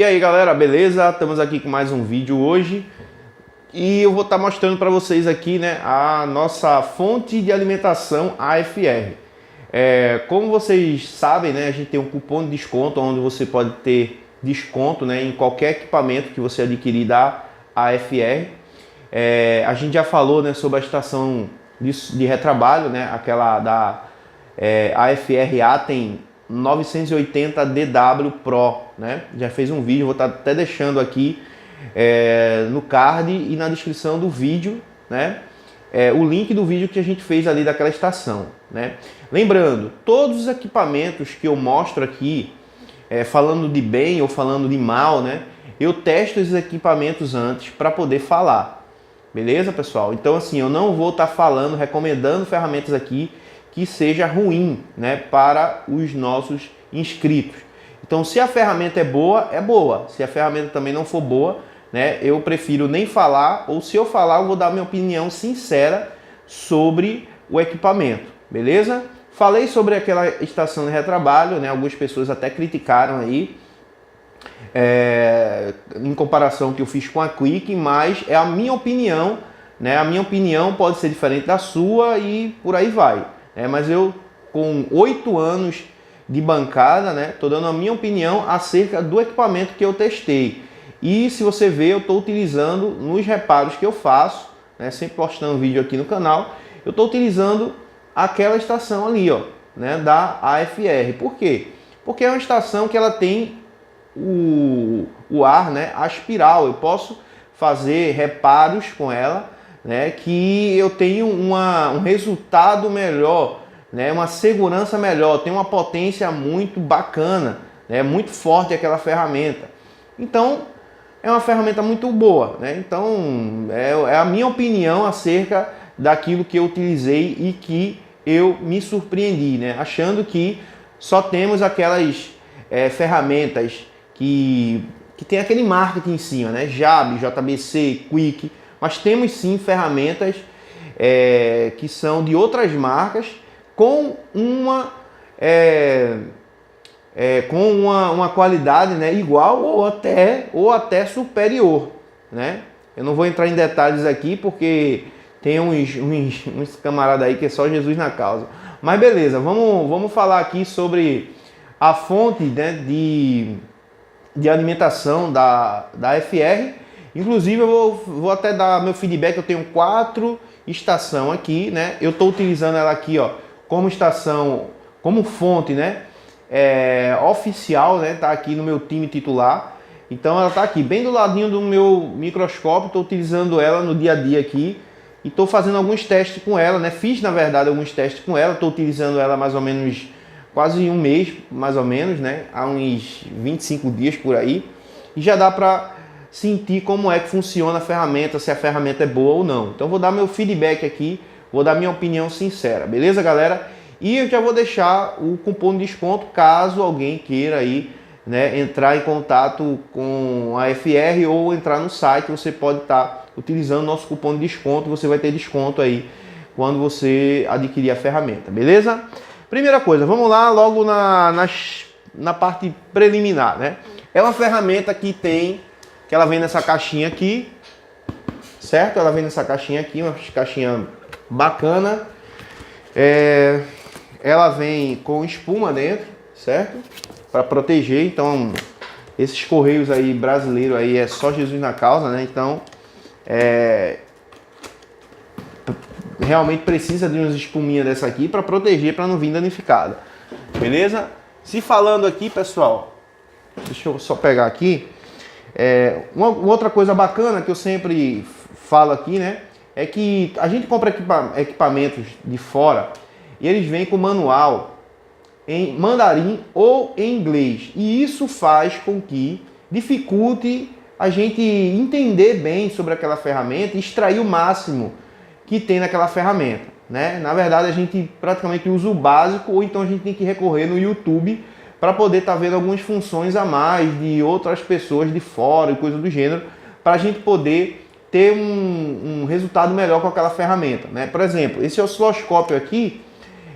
E aí galera, beleza? Estamos aqui com mais um vídeo hoje e eu vou estar mostrando para vocês aqui, né, a nossa fonte de alimentação AFR. Como vocês sabem, né, a gente tem um cupom de desconto onde você pode ter desconto, né, em qualquer equipamento que você adquirir da AFR. A gente já falou, né, sobre a estação de retrabalho, né, aquela da AFR Atem 980 DW Pro, né? Já fez um vídeo, vou estar até deixando aqui no card e na descrição do vídeo, né? O link do vídeo que a gente fez ali daquela estação, né? Lembrando, todos os equipamentos que eu mostro aqui, falando de bem ou falando de mal, né? Eu testo esses equipamentos antes para poder falar, beleza, pessoal? Então, assim, eu não vou estar falando, recomendando ferramentas aqui que seja ruim, né, para os nossos inscritos. Então, se a ferramenta é boa, é boa. Se a ferramenta também não for boa, né, eu prefiro nem falar, ou se eu falar, eu vou dar minha opinião sincera sobre o equipamento, beleza? Falei sobre aquela estação de retrabalho, né, algumas pessoas até criticaram aí, em comparação que eu fiz com a Quick, mas é a minha opinião, né, a minha opinião pode ser diferente da sua e por aí vai. Mas eu, com 8 anos de bancada, né, tô dando a minha opinião acerca do equipamento que eu testei. E se você ver, eu estou utilizando nos reparos que eu faço, né, sempre postando vídeo aqui no canal, eu estou utilizando aquela estação ali, ó, né, da AFR. Por quê? Porque é uma estação que ela tem o ar, né, aspiral. Eu posso fazer reparos com ela, né, que eu tenho um resultado melhor, né, uma segurança melhor, tem uma potência muito bacana, né, muito forte aquela ferramenta. Então, é uma ferramenta muito boa, né? Então, é a minha opinião acerca daquilo que eu utilizei e que eu me surpreendi, né, achando que só temos aquelas ferramentas que tem aquele marketing em cima, né, JAB, JBC, Quick. Mas temos sim ferramentas que são de outras marcas com uma qualidade, né, igual ou até superior, né? Eu não vou entrar em detalhes aqui porque tem uns camaradas aí que é só Jesus na causa. Mas beleza, vamos falar aqui sobre a fonte, né, de alimentação da FR. Inclusive eu vou até dar meu feedback. Eu tenho 4 estações aqui, né? Eu estou utilizando ela aqui, ó, como estação, como fonte, né, oficial, né? Tá aqui no meu time titular. Então ela tá aqui bem do ladinho do meu microscópio. Estou utilizando ela no dia a dia aqui e estou fazendo alguns testes com ela, né? Fiz na verdade alguns testes com ela. Estou utilizando ela mais ou menos quase um mês, mais ou menos, né? Há uns 25 dias por aí e já dá para sentir como é que funciona a ferramenta, se a ferramenta é boa ou não. Então vou dar meu feedback aqui, vou dar minha opinião sincera, beleza, galera? E eu já vou deixar o cupom de desconto caso alguém queira aí, né, entrar em contato com a FR ou entrar no site. Você pode estar utilizando o nosso cupom de desconto, você vai ter desconto aí quando você adquirir a ferramenta, beleza? Primeira coisa, vamos lá logo na parte preliminar, né? É uma ferramenta que ela vem nessa caixinha aqui, certo? Ela vem nessa caixinha aqui, uma caixinha bacana. Ela vem com espuma dentro, certo? Para proteger. Então, esses correios aí brasileiros aí é só Jesus na causa, né? Então, realmente precisa de umas espuminhas dessa aqui para proteger, para não vir danificada, beleza? Se falando aqui, pessoal, deixa eu só pegar aqui. Uma outra coisa bacana que eu sempre falo aqui, né, é que a gente compra equipamentos de fora e eles vêm com manual em mandarim ou em inglês, e isso faz com que dificulte a gente entender bem sobre aquela ferramenta e extrair o máximo que tem naquela ferramenta, né? Na verdade, a gente praticamente usa o básico, ou então a gente tem que recorrer no YouTube para poder estar vendo algumas funções a mais de outras pessoas de fora e coisa do gênero, para a gente poder ter um resultado melhor com aquela ferramenta, né? Por exemplo, esse osciloscópio aqui,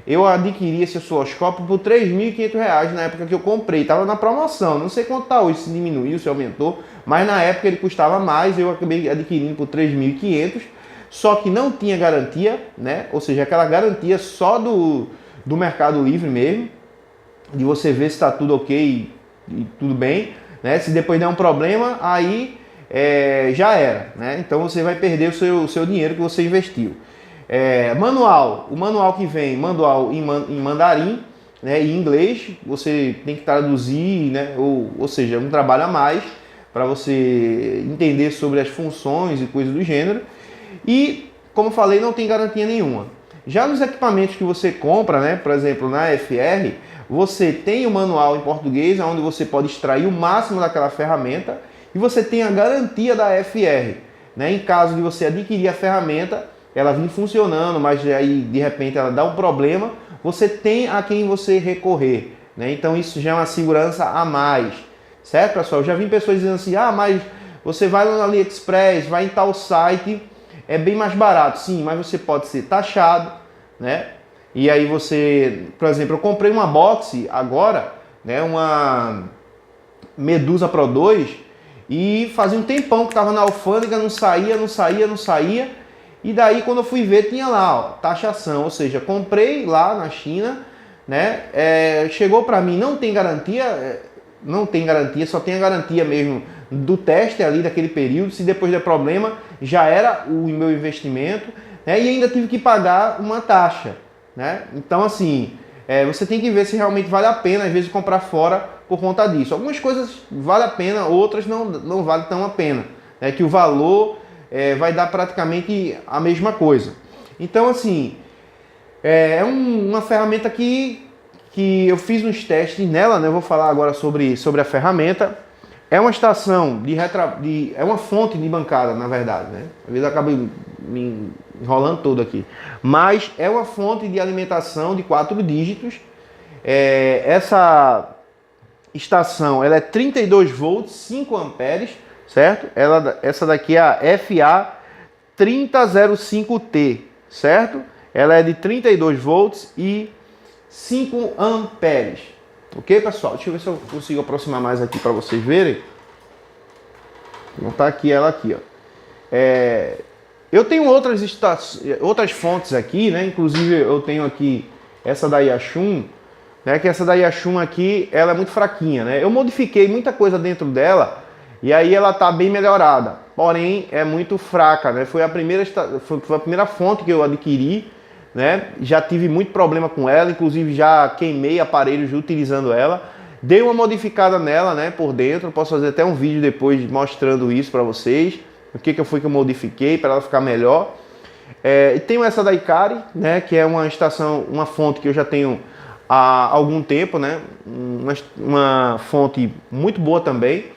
eu adquiri esse osciloscópio por R$ 3.500 na época que eu comprei. Estava na promoção, não sei quanto está hoje, se diminuiu, se aumentou, mas na época ele custava mais, eu acabei adquirindo por 3.500, só que não tinha garantia, né? Ou seja, aquela garantia só do Mercado Livre mesmo, de você ver se está tudo ok e tudo bem, né? Se depois der um problema, aí já era, né? Então você vai perder o seu dinheiro que você investiu. Manual, o manual que vem, manual em mandarim, né, e inglês, você tem que traduzir, né? Ou seja, um trabalho a mais para você entender sobre as funções e coisas do gênero. E, como eu falei, não tem garantia nenhuma. Já nos equipamentos que você compra, né, por exemplo, na FR, você tem o manual em português, onde você pode extrair o máximo daquela ferramenta, e você tem a garantia da FR. Né? Em caso de você adquirir a ferramenta, ela vir funcionando, mas aí de repente ela dá um problema, você tem a quem você recorrer. Né? Então isso já é uma segurança a mais. Certo, pessoal? Eu já vi pessoas dizendo assim, mas você vai lá no AliExpress, vai em tal site, é bem mais barato. Sim, mas você pode ser taxado, né? E aí você, por exemplo, eu comprei uma box agora, né, uma Medusa Pro 2, e fazia um tempão que estava na alfândega, não saía. E daí quando eu fui ver tinha lá, ó, taxação, ou seja, comprei lá na China, né? Chegou para mim, não tem garantia, só tem a garantia mesmo do teste ali daquele período. Se depois der problema, já era o meu investimento, né? E ainda tive que pagar uma taxa, né? Então assim, você tem que ver se realmente vale a pena às vezes comprar fora por conta disso. Algumas coisas vale a pena, outras não vale tão a pena, né? Que o valor vai dar praticamente a mesma coisa. Então assim, uma ferramenta que eu fiz uns testes nela, né? Eu vou falar agora sobre a ferramenta. É uma estação é uma fonte de bancada, na verdade, né? Às vezes eu acabo me enrolando todo aqui. Mas é uma fonte de alimentação de 4 dígitos. Essa estação, ela é 32 volts, 5 amperes, certo? Essa daqui é a FA3005T, certo? Ela é de 32 volts e 5 amperes. Ok, pessoal? Deixa eu ver se eu consigo aproximar mais aqui para vocês verem. Não tá aqui ela aqui, ó. Eu tenho outras fontes aqui, né? Inclusive eu tenho aqui essa da Yachun, né? Que essa da Yachun aqui, ela é muito fraquinha, né? Eu modifiquei muita coisa dentro dela e aí ela tá bem melhorada. Porém, é muito fraca, né? Foi a primeira fonte que eu adquiri, né? Já tive muito problema com ela, inclusive já queimei aparelhos utilizando ela. Dei uma modificada nela, né, por dentro. Posso fazer até um vídeo depois mostrando isso para vocês, o que foi que eu modifiquei para ela ficar melhor. E tenho essa da Ikari, né, que é uma fonte que eu já tenho há algum tempo, né, uma fonte muito boa também.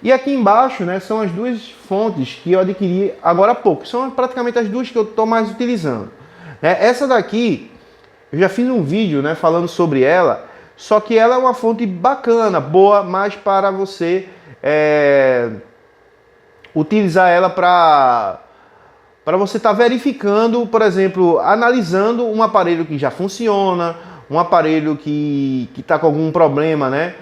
E aqui embaixo, né, são as duas fontes que eu adquiri agora há pouco. São praticamente as duas que eu estou mais utilizando. Essa daqui, eu já fiz um vídeo, né, falando sobre ela, só que ela é uma fonte bacana, boa, mas para você utilizar ela para você estar verificando, por exemplo, analisando um aparelho que já funciona, um aparelho que está com algum problema, né,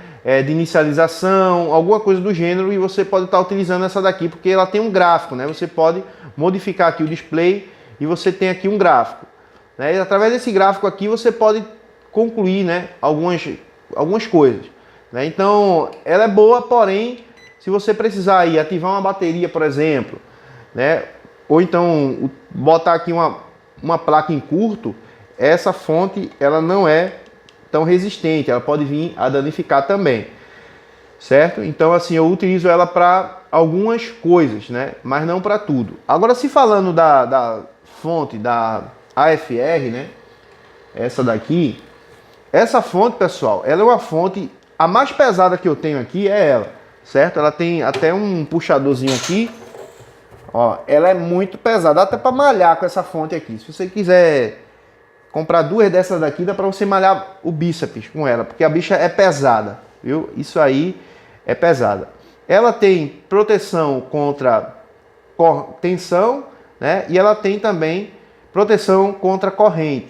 de inicialização, alguma coisa do gênero, e você pode estar utilizando essa daqui, porque ela tem um gráfico, né, você pode modificar aqui o display e você tem aqui um gráfico, né, e através desse gráfico aqui você pode concluir, né, algumas coisas, né? Então ela é boa, porém se você precisar aí ativar uma bateria, por exemplo, né, ou então botar aqui uma placa em curto, essa fonte ela não é tão resistente, ela pode vir a danificar também, certo? Então assim, eu utilizo ela para algumas coisas, né, mas não para tudo. Agora, se falando da fonte da AFR, né, essa daqui, essa fonte, pessoal, ela é uma fonte, a mais pesada que eu tenho aqui é ela, certo? Ela tem até um puxadorzinho aqui, ó, ela é muito pesada, dá até para malhar com essa fonte aqui. Se você quiser comprar duas dessas daqui, dá para você malhar o bíceps com ela, porque a bicha é pesada, viu? Isso aí é pesada. Ela tem proteção contra tensão, né? E ela tem também proteção contra corrente,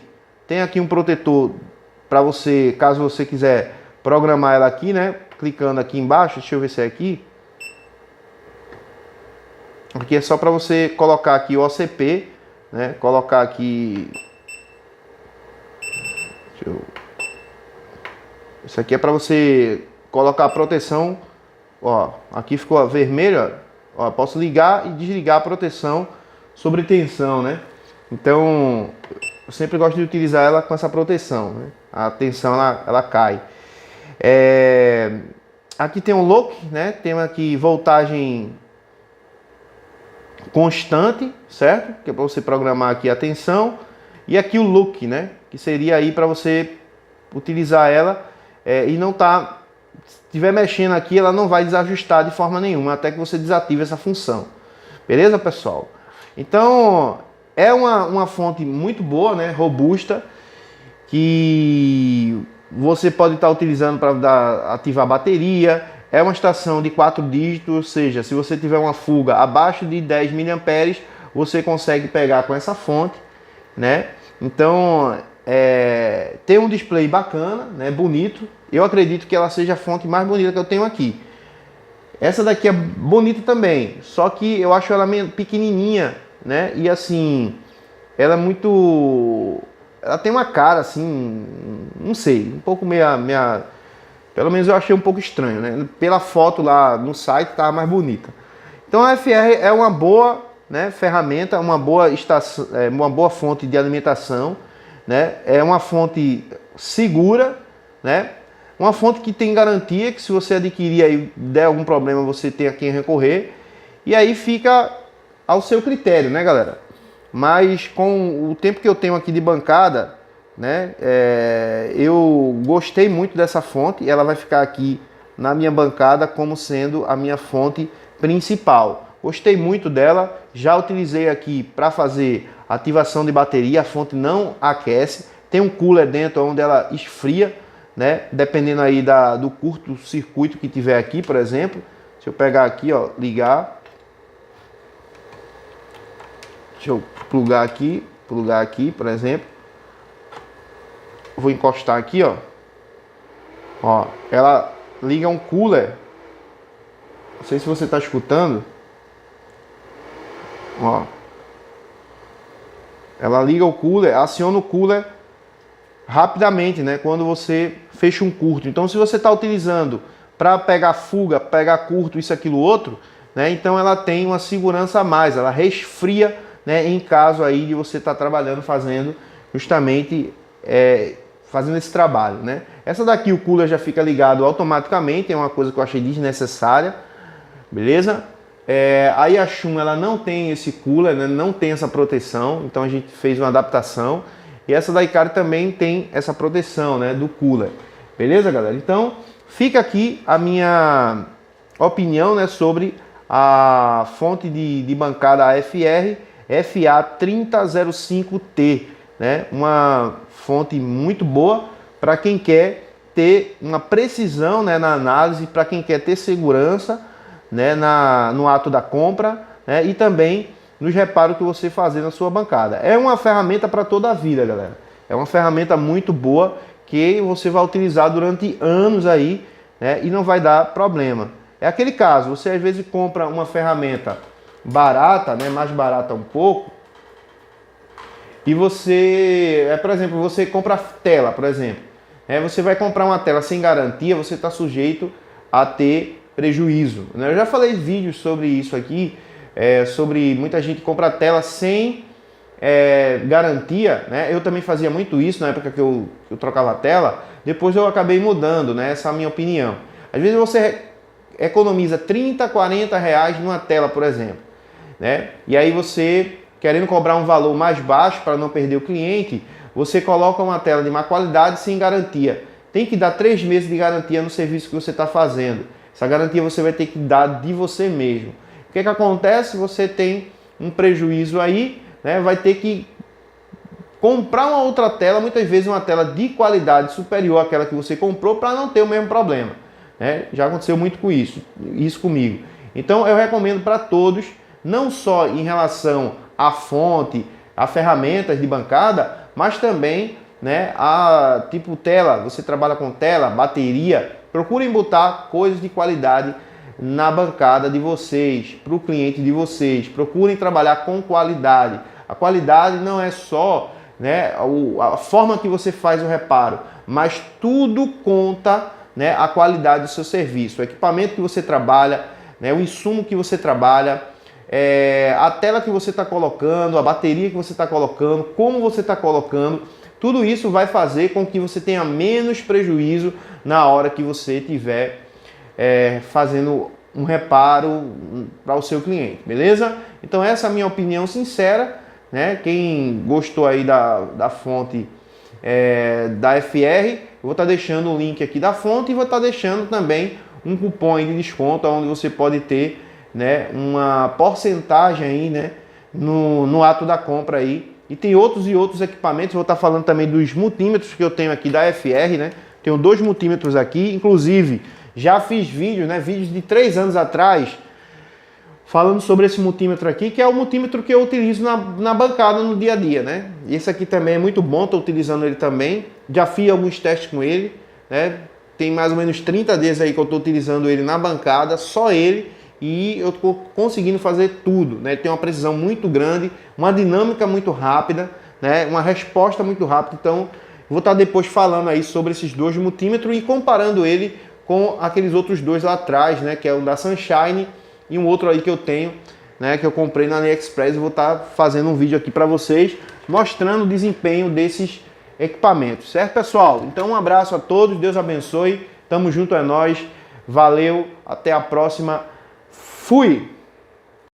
Tem aqui um protetor para você, caso você quiser programar ela aqui, né? Clicando aqui embaixo, deixa eu ver se é aqui. Aqui é só para você colocar aqui o OCP, né? Colocar aqui... Isso aqui é para você colocar a proteção. Ó, aqui ficou vermelho, ó. Posso ligar e desligar a proteção sobre tensão, né? Então, eu sempre gosto de utilizar ela com essa proteção, né? A tensão ela cai. Aqui tem um lock, né? Tem aqui voltagem constante, certo? Que é para você programar aqui a tensão. E aqui o look, né? Que seria aí para você utilizar ela e não tá... Se estiver mexendo aqui, ela não vai desajustar de forma nenhuma, até que você desative essa função. Beleza, pessoal? Então, é uma fonte muito boa, né? Robusta, que você pode estar utilizando para ativar a bateria. É uma estação de 4 dígitos, ou seja, se você tiver uma fuga abaixo de 10 mA, você consegue pegar com essa fonte, né? Então, tem um display bacana, né? Bonito. Eu acredito que ela seja a fonte mais bonita que eu tenho aqui. Essa daqui é bonita também, só que eu acho ela meio pequenininha, né? E assim, ela é muito... Ela tem uma cara assim, não sei, um pouco meia... Pelo menos eu achei um pouco estranho, né? Pela foto lá no site tá mais bonita. Então a FR é uma boa, né, ferramenta, uma boa estação, uma boa fonte de alimentação, né? É uma fonte segura, né? Uma fonte que tem garantia, que se você adquirir aí, der algum problema, você tem a quem recorrer. E aí fica ao seu critério, né, galera? Mas com o tempo que eu tenho aqui de bancada, né, eu gostei muito dessa fonte. Ela vai ficar aqui na minha bancada como sendo a minha fonte principal. Gostei muito dela. Já utilizei aqui para fazer ativação de bateria. A fonte não aquece. Tem um cooler dentro onde ela esfria, né? Dependendo aí do curto-circuito que tiver aqui, por exemplo. Se eu pegar aqui, ó, ligar. Deixa eu plugar aqui, por exemplo. Vou encostar aqui, ó. Ó, ela liga um cooler. Não sei se você está escutando. Ó. Ela liga o cooler, aciona o cooler rapidamente, né? Quando você fecha um curto. Então, se você está utilizando para pegar fuga, pegar curto, isso, aquilo, outro, né? Então, ela tem uma segurança a mais. Ela resfria, né? Em caso aí de você estar trabalhando, fazendo justamente fazendo esse trabalho, né? Essa daqui, o cooler já fica ligado automaticamente. É uma coisa que eu achei desnecessária, beleza? A Yashun, ela não tem esse cooler, né? Não tem essa proteção. Então, a gente fez uma adaptação. E essa da Hikari também tem essa proteção, né, do cooler. Beleza, galera? Então, fica aqui a minha opinião, né, sobre a fonte de bancada AFR FA3005T, né? Uma fonte muito boa para quem quer ter uma precisão, né, na análise, para quem quer ter segurança, né, no ato da compra, né, e também nos reparos que você fazer na sua bancada. É uma ferramenta para toda a vida, galera. É uma ferramenta muito boa que você vai utilizar durante anos aí, né, e não vai dar problema. É aquele caso, você às vezes compra uma ferramenta barata, né, mais barata um pouco, e você, por exemplo, você compra tela, por exemplo. Você vai comprar uma tela sem garantia, você está sujeito a ter prejuízo, né? Eu já falei vídeos sobre isso aqui, sobre muita gente compra tela sem garantia, né? Eu também fazia muito isso na época que eu trocava a tela. Depois eu acabei mudando, né? Essa é a minha opinião. Às vezes você economiza 30, 40 reais numa tela, por exemplo, né? E aí você, querendo cobrar um valor mais baixo para não perder o cliente, você coloca uma tela de má qualidade sem garantia. Tem que dar 3 meses de garantia no serviço que você está fazendo. Essa garantia você vai ter que dar de você mesmo. O que acontece? Você tem um prejuízo aí, né? Vai ter que comprar uma outra tela, muitas vezes uma tela de qualidade superior àquela que você comprou, para não ter o mesmo problema, né? Já aconteceu muito com isso comigo. Então eu recomendo para todos, não só em relação à fonte, a ferramentas de bancada, mas também né? Tipo tela, você trabalha com tela, bateria, procurem botar coisas de qualidade na bancada de vocês, para o cliente de vocês. Procurem trabalhar com qualidade. A qualidade não é só, né, a forma que você faz o reparo, mas tudo conta, né, a qualidade do seu serviço, o equipamento que você trabalha, né, o insumo que você trabalha, a tela que você está colocando, a bateria que você está colocando, como você está colocando. Tudo isso vai fazer com que você tenha menos prejuízo na hora que você estiver fazendo um reparo para o seu cliente, beleza? Então essa é a minha opinião sincera, né? Quem gostou aí da fonte da FR, eu vou estar deixando o link aqui da fonte e vou estar deixando também um cupom aí de desconto, onde você pode ter, né, uma porcentagem aí, né, no ato da compra aí. E tem outros e outros equipamentos. Vou estar falando também dos multímetros que eu tenho aqui da FR, né? Tenho 2 multímetros aqui, inclusive já fiz vídeos, né? Vídeos de 3 anos atrás, falando sobre esse multímetro aqui, que é o multímetro que eu utilizo na bancada no dia a dia, né? E esse aqui também é muito bom, estou utilizando ele também. Já fiz alguns testes com ele, né? Tem mais ou menos 30 dias aí que eu estou utilizando ele na bancada, só ele. E eu estou conseguindo fazer tudo, né? Tem uma precisão muito grande, uma dinâmica muito rápida, né? Uma resposta muito rápida. Então, vou estar depois falando aí sobre esses 2 multímetros e comparando ele com aqueles outros 2 lá atrás, né? Que é o da Sunshine e um outro aí que eu tenho, né? Que eu comprei na AliExpress. Eu vou estar fazendo um vídeo aqui para vocês, mostrando o desempenho desses equipamentos, certo, pessoal? Então, um abraço a todos, Deus abençoe, tamo junto, é nóis, valeu, até a próxima. Fui!